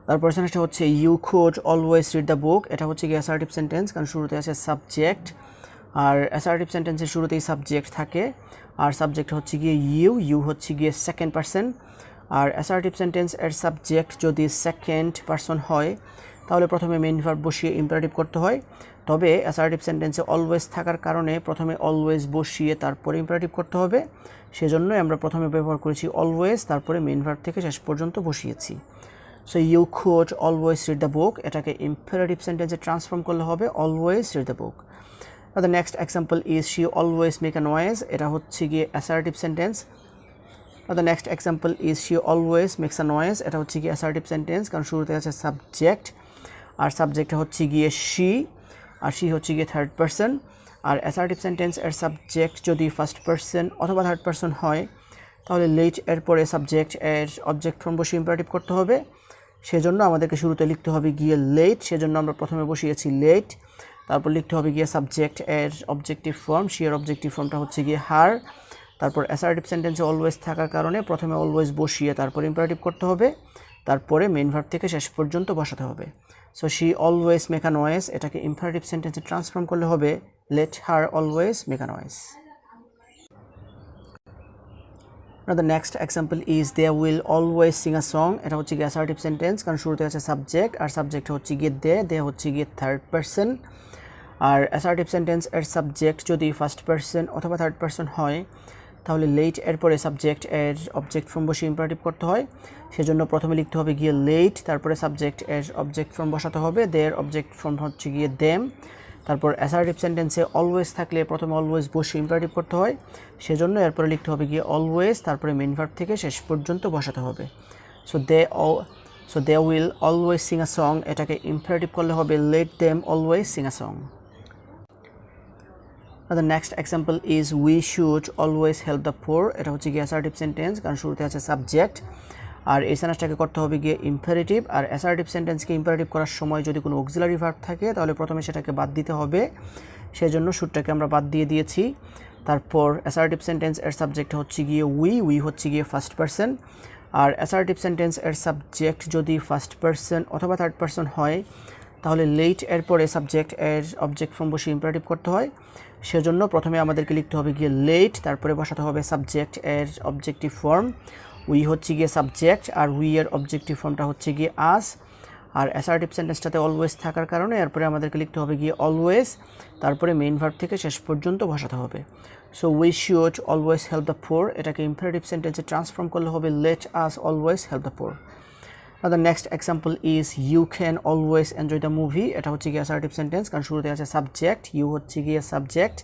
তারপর সেন্টেন্সটা হচ্ছে you could always read the book. এটা হচ্ছে গিয়ে অ্যাসার্টিভ সেন্টেন্স, কারণ শুরুতে আছে সাবজেক্ট, আর অ্যাসার্টিভ সেন্টেন্সের শুরুতেই সাবজেক্ট থাকে, আর সাবজেক্ট হচ্ছে গিয়ে ইউ হচ্ছে গিয়ে সেকেন্ড পারসন। আর অ্যাসার্টিভ সেন্টেন্স এর সাবজেক্ট যদি সেকেন্ড পারসন হয় তাহলে প্রথমে মেইন ভার্ব বসিয়ে ইম্পারেটিভ করতে হয়। তবে অ্যাসার্টিভ সেন্টেন্সে অলওয়েজ থাকার কারণে প্রথমে অলওয়েজ বসিয়ে তারপরে ইম্পারেটিভ করতে হবে, সেজন্যই আমরা প্রথমে ব্যবহার করেছি অলওয়েজ, তারপরে মেইন ভার্ব থেকে শেষ পর্যন্ত বসিয়েছি। So you could always read the book, এটাকে ইম্পারেটিভ সেন্টেন্সে ট্রান্সফর্ম করলে হবে always read the book. The next example is she always make a noise. এটা হচ্ছে গিয়ে assertive sentence. The next example is she always makes a noise. এটা হচ্ছে গিয়ে অ্যাসার্টিভ সেন্টেন্স, কারণ শুরুতে আছে সাবজেক্ট, আর সাবজেক্ট হচ্ছে গিয়ে শি, আর শি হচ্ছে গিয়ে থার্ড পারসন। আর অ্যাসার্টিভ সেন্টেন্স এর সাবজেক্ট যদি ফার্স্ট পারসন অথবা থার্ড পারসন হয় তাহলে লেট এর পরে সাবজেক্ট এর অবজেক্ট ফর্ম বসিয়ে ইম্পারেটিভ করতে হবে, সেজন্য আমাদেরকে শুরুতে লিখতে হবে গিয়ে লেট, সেজন্য আমরা প্রথমে বসিয়েছি লেট। তারপর লিখতে হবে গিয়ে সাবজেক্ট এর অবজেক্টিভ ফর্ম, শি এর অবজেক্টিভ ফর্মটা হচ্ছে গিয়ে হার। তারপর অ্যাসার্টিভ সেন্টেন্সে অলওয়েজ থাকার কারণে প্রথমে অলওয়েজ বসিয়ে তারপর ইম্পারেটিভ করতে হবে, তারপরে মেইন ভার্ব থেকে শেষ পর্যন্ত বসাতে হবে। So she always make a noise, এটাকে ইম্পারেটিভ সেন্টেন্সে ট্রান্সফর্ম করলে হবে let her always make a noise. Now the next example is they will always sing a song. এটা হচ্ছে গিয়ে অ্যাসার্টিভ সেন্টেন্স, কারণ শুরুতে আছে সাবজেক্ট, আর সাবজেক্ট হচ্ছে গিয়ে দে হচ্ছে গিয়ে থার্ড পারসন। আর অ্যাসার্টিভ সেন্টেন্স এর সাবজেক্ট যদি ফার্স্ট পারসন অথবা থার্ড পারসন হয় তাহলে লেট এরপরে সাবজেক্ট এর অবজেক্ট ফর্ম বসিয়ে ইম্পারেটিভ করতে হয়, সেজন্য প্রথমে লিখতে হবে গিয়ে লেট, তারপরে সাবজেক্ট এর অবজেক্ট ফর্ম বসাতে হবে, দের অবজেক্ট ফর্ম হচ্ছে গিয়ে দেম। তারপর অ্যাসার্টিভ সেন্টেন্সে অলওয়েজ থাকলে প্রথমে অলওয়েজ বসিয়ে ইম্পারেটিভ করতে হয়, সেজন্য এরপরে লিখতে হবে গিয়ে অলওয়েজ, তারপরে মেইন ভার্ব থেকে শেষ পর্যন্ত বসাতে হবে। So they will always sing a song, এটাকে ইম্পারেটিভ করলে হবে let them always sing a song. The next example is we should always help the poor. এটা হচ্ছে গিয়ে অ্যাসার্টিভ সেন্টেন্স, কারণ শুরুতে আছে সাবজেক্ট, আর এই সেন্টেন্সটাকে করতে হবে গিয়ে ইম্পারেটিভ। আর অ্যাসার্টিভ সেন্টেন্সকে ইম্পারেটিভ করার সময় যদি কোনো অক্সিলারি ভার্ব থাকে তাহলে প্রথমে সেটাকে বাদ দিতে হবে, সেজন্য শুডটাকে আমরা বাদ দিয়ে দিয়েছি। তারপর অ্যাসার্টিভ সেন্টেন্স এর সাবজেক্ট হচ্ছে গিয়ে উই হচ্ছে গিয়ে ফার্স্ট পারসন। আর অ্যাসার্টিভ সেন্টেন্স এর সাবজেক্ট যদি ফার্স্ট পারসন অথবা থার্ড পারসন হয় তাহলে লেট এর পরে সাবজেক্ট এর অবজেক্ট ফর্ম বসে ইম্পারেটিভ করতে হয়, সেজন্য প্রথমে আমাদেরকে লিখতে হবে গিয়ে লেট, তারপরে বসাতে হবে সাবজেক্ট এর অবজেক্টিভ ফর্ম, উই হচ্ছে গিয়ে সাবজেক্ট, আর উই এর অবজেক্টিভ ফর্মটা হচ্ছে গিয়ে আস। আর অ্যাসার্টিভ সেন্টেন্সটাতে অলওয়েজ থাকার কারণে এরপরে আমাদেরকে লিখতে হবে গিয়ে অলওয়েজ, তারপরে মেইন ভার্ব থেকে শেষ পর্যন্ত বসাতে হবে। So we should always help the poor, এটাকে ইম্পারেটিভ সেন্টেন্সে ট্রান্সফর্ম করলে হবে let us always help the poor. Now the next example is you can always enjoy the movie. এটা হচ্ছে গিয়ে অ্যাসার্টিভ সেন্টেন্স, কারণ শুরুতে আছে সাবজেক্ট, ইউ হচ্ছে গিয়ে সাবজেক্ট,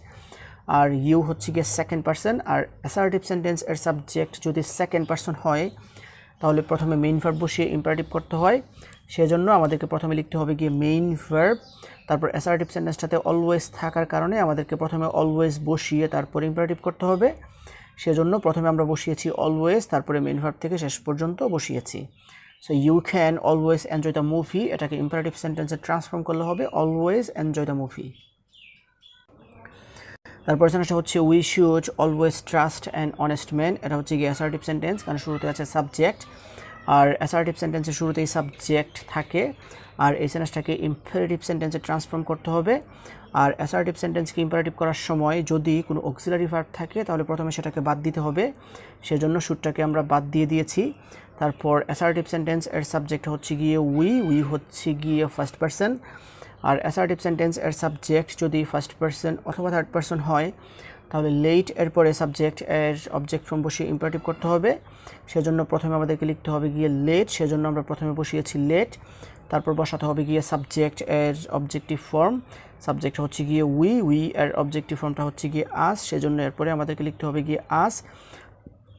আর ইউ হচ্ছে গিয়ে সেকেন্ড পারসন। আর অ্যাসার্টিভ সেন্টেন্স এর সাবজেক্ট যদি সেকেন্ড পারসন হয় তাহলে প্রথমে মেইন ভার্ব বসিয়ে ইম্পারেটিভ করতে হয়, সেজন্য আমাদেরকে প্রথমে লিখতে হবে গিয়ে মেইন ভার্ব। তারপর অ্যাসার্টিভ সেন্টেন্সটাতে অলওয়েজ থাকার কারণে আমাদেরকে প্রথমে অলওয়েজ বসিয়ে তারপর ইম্পারেটিভ করতে হবে, সেজন্য প্রথমে আমরা বসিয়েছি অলওয়েজ, তারপরে মেইন ভার্ব থেকে শেষ পর্যন্ত বসিয়েছি। So you can always enjoy the movie, এটাকে ইম্পারেটিভ সেন্টেন্সে ট্রান্সফর্ম করলে হবে অলওয়েজ এনজয় দ্য মুভি। তারপর সেন্টেন্সটা হচ্ছে we should always trust an honest man. এটা হচ্ছে গিয়ে অ্যাসার্টিভ সেন্টেন্স, কারণ শুরুতে আছে সাবজেক্ট, আর অ্যাসার্টিভ সেন্টেন্সের শুরুতেই সাবজেক্ট থাকে, আর এই সেন্টেন্সটাকে ইম্পারেটিভ সেন্টেন্সে ট্রান্সফর্ম করতে হবে। আর অ্যাসার্টিভ সেন্টেন্সকে ইম্পারেটিভ করার সময় যদি কোনো অক্সিলারি ভার্ব থাকে তাহলে প্রথমে সেটাকে বাদ দিতে হবে, সেজন্য শুডটাকে আমরা বাদ দিয়ে দিয়েছি। তারপর অ্যাসার্টিভ সেন্টেন্স এর সাবজেক্ট হচ্ছে গিয়ে উই হচ্ছে গিয়ে ফার্স্ট পারসন। আর অ্যাসার্টিভ সেন্টেন্স এর সাবজেক্ট যদি ফার্স্ট পারসন অথবা থার্ড পারসন হয় তাহলে লেট এরপরে সাবজেক্ট এর অবজেক্ট ফর্ম বসিয়ে ইম্পারেটিভ করতে হবে, সেজন্য প্রথমে আমাদেরকে লিখতে হবে গিয়ে লেট, সেজন্য আমরা প্রথমে বসিয়েছি লেট। তারপর বসাতে হবে গিয়ে সাবজেক্ট এর অবজেক্টিভ ফর্ম, সাবজেক্ট হচ্ছে গিয়ে উই এর অবজেক্টিভ ফর্মটা হচ্ছে গিয়ে আস, সেজন্য এরপরে আমাদেরকে লিখতে হবে গিয়ে আস।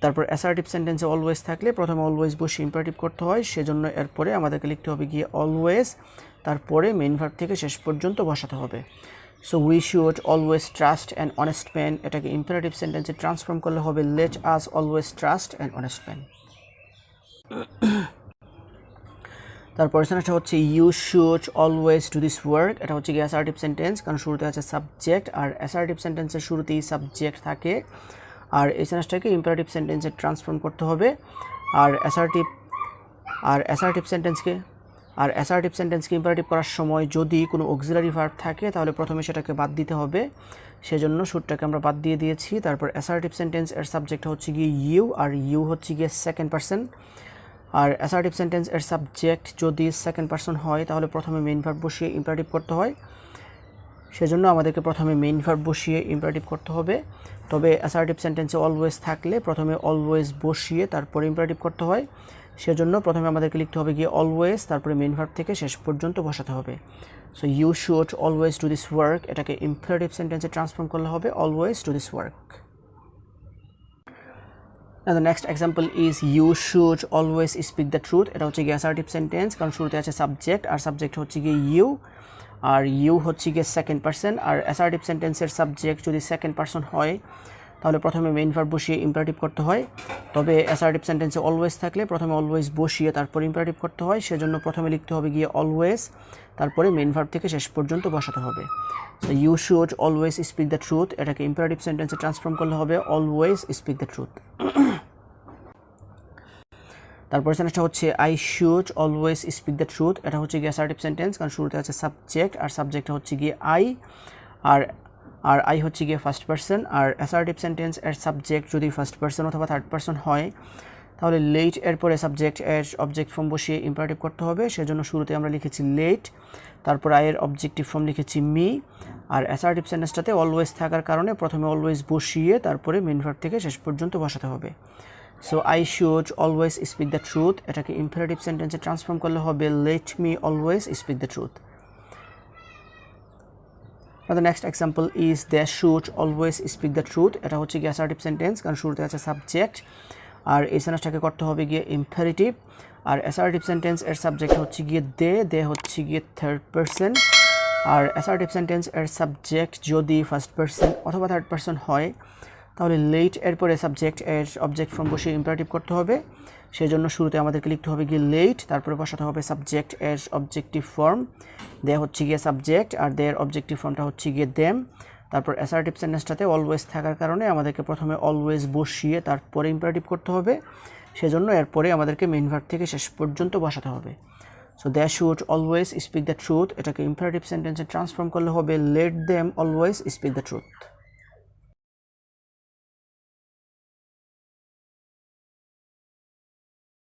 তারপর অ্যাসার্টিভ সেন্টেন্সে অলওয়েজ থাকলে প্রথমে অলওয়েজ বসে ইম্পারেটিভ করতে হয়, সেজন্য এরপরে আমাদেরকে লিখতে হবে গিয়ে অলওয়েজ, তারপরে মেইন ভার্ব থেকে শেষ পর্যন্ত বসাতে হবে। So we should always trust an honest man, এটাকে ইম্পারেটিভ সেন্টেন্সে ট্রান্সফর্ম করলে হবে let us always trust an honest man. তারপর সেন্টেন্সটা হচ্ছে you should always do this work. এটা হচ্ছে গিয়ে অ্যাসার্টিভ সেন্টেন্স, কারণ শুরুতে আছে সাবজেক্ট, আর অ্যাসার্টিভ সেন্টেন্সের শুরুতেই সাবজেক্ট থাকে, আর এই সেন্টেন্সটাকে ইম্পারেটিভ সেন্টেন্সে ট্রান্সফর্ম করতে হবে। আর অ্যাসার্টিভ সেন্টেন্সকে আর অ্যাসার্টিভ সেন্টেন্সকে ইম্পারেটিভ করার সময় যদি কোনো অক্সিলারি ভার্ব থাকে তাহলে প্রথমে সেটাকে বাদ দিতে হবে, সেজন্য শুডটাকে আমরা বাদ দিয়ে দিয়েছি। তারপর অ্যাসার্টিভ সেন্টেন্স এর সাবজেক্ট হচ্ছে গিয়ে ইউ, আর ইউ হচ্ছে গিয়ে সেকেন্ড পারসন। আর অ্যাসার্টিভ সেন্টেন্স এর সাবজেক্ট যদি সেকেন্ড পারসন হয় তাহলে প্রথমে মেইন ভার্ব বসিয়ে ইম্পারেটিভ করতে হয়, সেজন্য আমাদেরকে প্রথমে মেইন ভার্ব বসিয়ে ইম্পারেটিভ করতে হবে। তবে অ্যাসার্টিভ সেন্টেন্সে অলওয়েজ থাকলে প্রথমে অলওয়েজ বসিয়ে তারপরে ইম্পারেটিভ করতে হয়, সেজন্য প্রথমে আমাদেরকে লিখতে হবে গিয়ে অলওয়েজ, তারপরে মেইন ভার্ব থেকে শেষ পর্যন্ত বসাতে হবে। So you should always do this work, এটাকে ইম্পারেটিভ সেন্টেন্সে ট্রান্সফর্ম করলে হবে always do this work. Now the next example is you should always speak the truth, এটা হচ্ছে গিয়ে অ্যাসার্টিভ সেন্টেন্স, কারণ শুরুতে আছে সাবজেক্ট আর সাবজেক্ট হচ্ছে গিয়ে ইউ, আর ইউ হচ্ছে গিয়ে সেকেন্ড পারসন। আর অ্যাসার্টিভ সেন্টেন্সের সাবজেক্ট যদি সেকেন্ড পারসন হয় তাহলে প্রথমে মেইন ভার্ব বসিয়ে ইম্পারেটিভ করতে হয়, তবে অ্যাসার্টিভ সেন্টেন্সে অলওয়েজ থাকলে প্রথমে অলওয়েজ বসিয়ে তারপর ইম্পারেটিভ করতে হয়, সেজন্য প্রথমে লিখতে হবে গিয়ে অলওয়েজ, তারপরে মেইন ভার্ব থেকে শেষ পর্যন্ত বসাতে হবে। So you should always speak the truth, এটাকে ইম্পারেটিভ সেন্টেন্সে ট্রান্সফর্ম করলে হবে অলওয়েজ স্পিক দ্য ট্রুথ। তারপর সেন্টেন্সটা হচ্ছে I should always speak the truth, এটা হচ্ছে গিয়ে অ্যাসার্টিভ সেন্টেন্স, কারণ শুরুতে আছে সাবজেক্ট আর সাবজেক্টটা হচ্ছে গিয়ে আই, আর আই হচ্ছে গিয়ে ফার্স্ট পারসন। আর অ্যাসার্টিভ সেন্টেন্স এর সাবজেক্ট যদি ফার্স্ট পারসন অথবা থার্ড পারসন হয় তাহলে লেট এরপরে সাবজেক্ট এর অবজেক্ট ফর্ম বসিয়ে ইম্পারেটিভ করতে হবে, সেজন্য শুরুতে আমরা লিখেছি লেট, তারপর আয়ের অবজেক্টিভ ফর্ম লিখেছি মি। আর অ্যাসার্টিভ সেন্টেন্সটাতে অলওয়েজ থাকার কারণে প্রথমে অলওয়েজ বসিয়ে তারপরে মেইন ভার্ব থেকে শেষ পর্যন্ত বসাতে হবে। So I should always speak the truth, এটাকে ইম্পারেটিভ সেন্টেন্সে ট্রান্সফর্ম করলে হবে let me always speak the truth. Now the next example is they should always speak the truth, এটা হচ্ছে গিয়ে অ্যাসার্টিভ সেন্টেন্স, কারণ শুরুতে আছে সাবজেক্ট আর এই সেন্টেন্সটাকে করতে হবে গিয়ে ইম্পারেটিভ। আর অ্যাসার্টিভ সেন্টেন্স এর সাবজেক্ট হচ্ছে গিয়ে দে হচ্ছে গিয়ে থার্ড পারসন। আর অ্যাসার্টিভ সেন্টেন্স এর সাবজেক্ট যদি ফার্স্ট পারসন অথবা থার্ড পারসন হয় তাহলে লেট এরপরে সাবজেক্ট এর অবজেক্ট ফর্ম বসিয়ে ইম্পারেটিভ করতে হবে, সেজন্য শুরুতে আমাদেরকে লিখতে হবে গিয়ে লেট, তারপরে বসাতে হবে সাবজেক্ট এর অবজেক্টিভ ফর্ম, দে হচ্ছে গিয়ে সাবজেক্ট আর দের অবজেক্টিভ ফর্মটা হচ্ছে গিয়ে দেম। তারপর অ্যাসার্টিভ সেন্টেন্সটাতে অলওয়েজ থাকার কারণে আমাদেরকে প্রথমে অলওয়েজ বসিয়ে তারপরে ইম্পারেটিভ করতে হবে, সেজন্য এরপরে আমাদেরকে মেইন ভার্ব থেকে শেষ পর্যন্ত বসাতে হবে। So they should always speak the truth, এটাকে ইম্পারেটিভ সেন্টেন্সে ট্রান্সফর্ম করলে হবে let them always speak the truth.